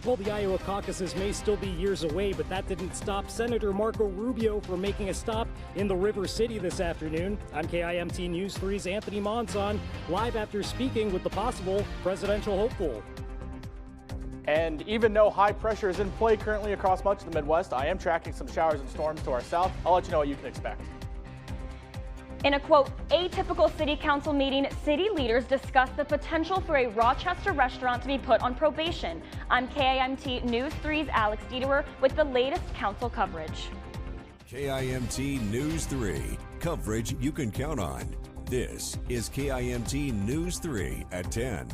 Well, the Iowa caucuses may still be years away, but that didn't stop Senator Marco Rubio from making a stop in the River City this afternoon. I'm KIMT News 3's Anthony Manson, live after speaking with the possible presidential hopeful. And even though high pressure is in play currently across much of the Midwest, I am tracking some showers and storms to our south. I'll let you know what you can expect. In a quote, atypical city council meeting, city leaders discussed the potential for a Rochester restaurant to be put on probation. I'm KIMT News 3's Alex Dieterer with the latest council coverage. KIMT News 3, coverage you can count on. This is KIMT News 3 at 10.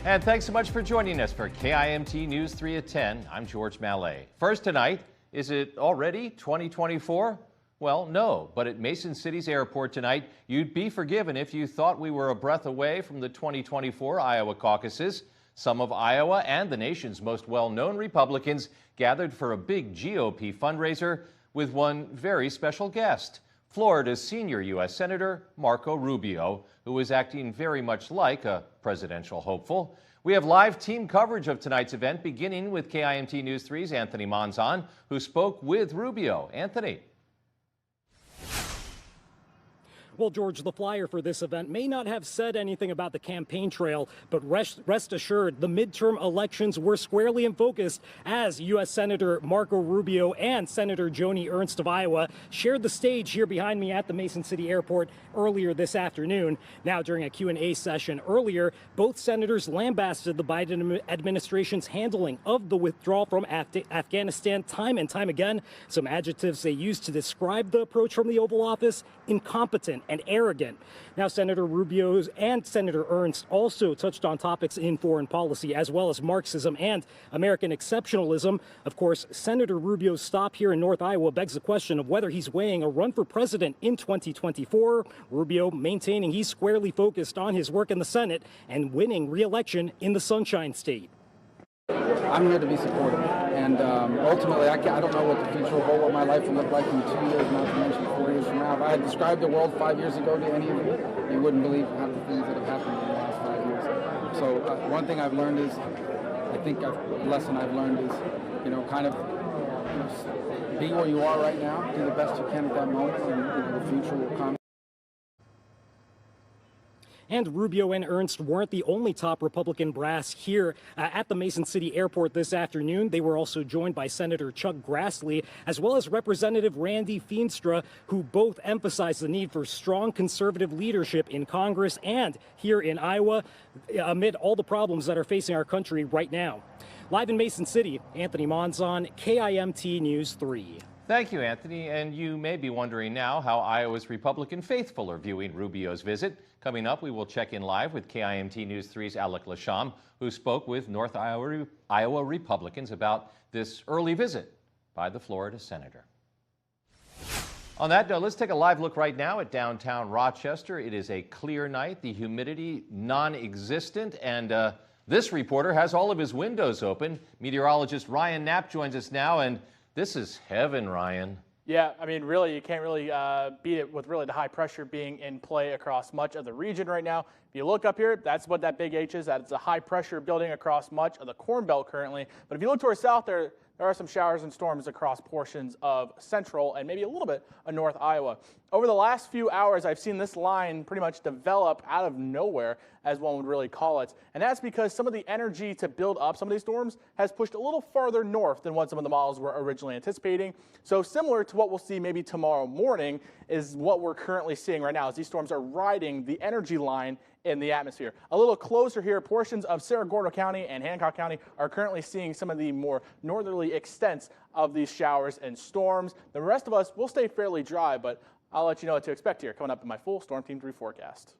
And thanks so much for joining us for KIMT News 3 at 10. I'm George Mallet. First tonight, is it already 2024? Well, no, but at Mason City's airport tonight, you'd be forgiven if you thought we were a breath away from the 2024 Iowa caucuses. Some of Iowa and the nation's most well-known Republicans gathered for a big GOP fundraiser with one very special guest, Florida's senior U.S. Senator Marco Rubio, who is acting very much like a presidential hopeful. We have live team coverage of tonight's event, beginning with KIMT News 3's Anthony Manson, who spoke with Rubio. Anthony. Well, George, the flyer for this event may not have said anything about the campaign trail, but rest assured, the midterm elections were squarely in focus as U.S. Senator Marco Rubio and Senator Joni Ernst of Iowa shared the stage here behind me at the Mason City Airport earlier this afternoon. Now, during a Q&A session earlier, both senators lambasted the Biden administration's handling of the withdrawal from Afghanistan time and time again. Some adjectives they used to describe the approach from the Oval Office: incompetent and arrogant. Now, Senator Rubio and Senator Ernst also touched on topics in foreign policy, as well as Marxism and American exceptionalism. Of course, Senator Rubio's stop here in North Iowa begs the question of whether he's weighing a run for president in 2024. Rubio maintaining he's squarely focused on his work in the Senate and winning re-election in the Sunshine State. I'm here to be supportive, and ultimately, I don't know what the future will hold, what my life will look like in 2 years, not to mention 4 years from now. If I had described the world 5 years ago to any of you, you wouldn't believe half the things that have happened in the last 5 years. So one thing I've learned is, a lesson I've learned is, kind of be where you are right now, do the best you can at that moment, and the future will come. And Rubio and Ernst weren't the only top Republican brass here at the Mason City Airport this afternoon. They were also joined by Senator Chuck Grassley, as well as Representative Randy Feenstra, who both emphasized the need for strong conservative leadership in Congress and here in Iowa amid all the problems that are facing our country right now. Live in Mason City, Anthony Manson, KIMT News 3. Thank you, Anthony. And you may be wondering now how Iowa's Republican faithful are viewing Rubio's visit. Coming up, we will check in live with KIMT News 3's Alec Lasham, who spoke with North Iowa Republicans about this early visit by the Florida senator. On that note, let's take a live look right now at downtown Rochester. It is a clear night, the humidity non-existent, and this reporter has all of his windows open. Meteorologist Ryan Knapp joins us now, and this is heaven, Ryan. Yeah, I mean, really, you can't really beat it with really the high pressure being in play across much of the region right now. If you look up here, that's what that big H is. That's a high pressure building across much of the Corn Belt currently. But if you look to our south, there are some showers and storms across portions of central and maybe a little bit of North Iowa. Over the last few hours, I've seen this line pretty much develop out of nowhere, as one would really call it. And that's because some of the energy to build up some of these storms has pushed a little farther north than what some of the models were originally anticipating. So similar to what we'll see maybe tomorrow morning is what we're currently seeing right now as these storms are riding the energy line in the atmosphere. A little closer here, portions of Cerro Gordo County and Hancock County are currently seeing some of the more northerly extents of these showers and storms. The rest of us will stay fairly dry, but I'll let you know what to expect here coming up in my full Storm Team 3 forecast.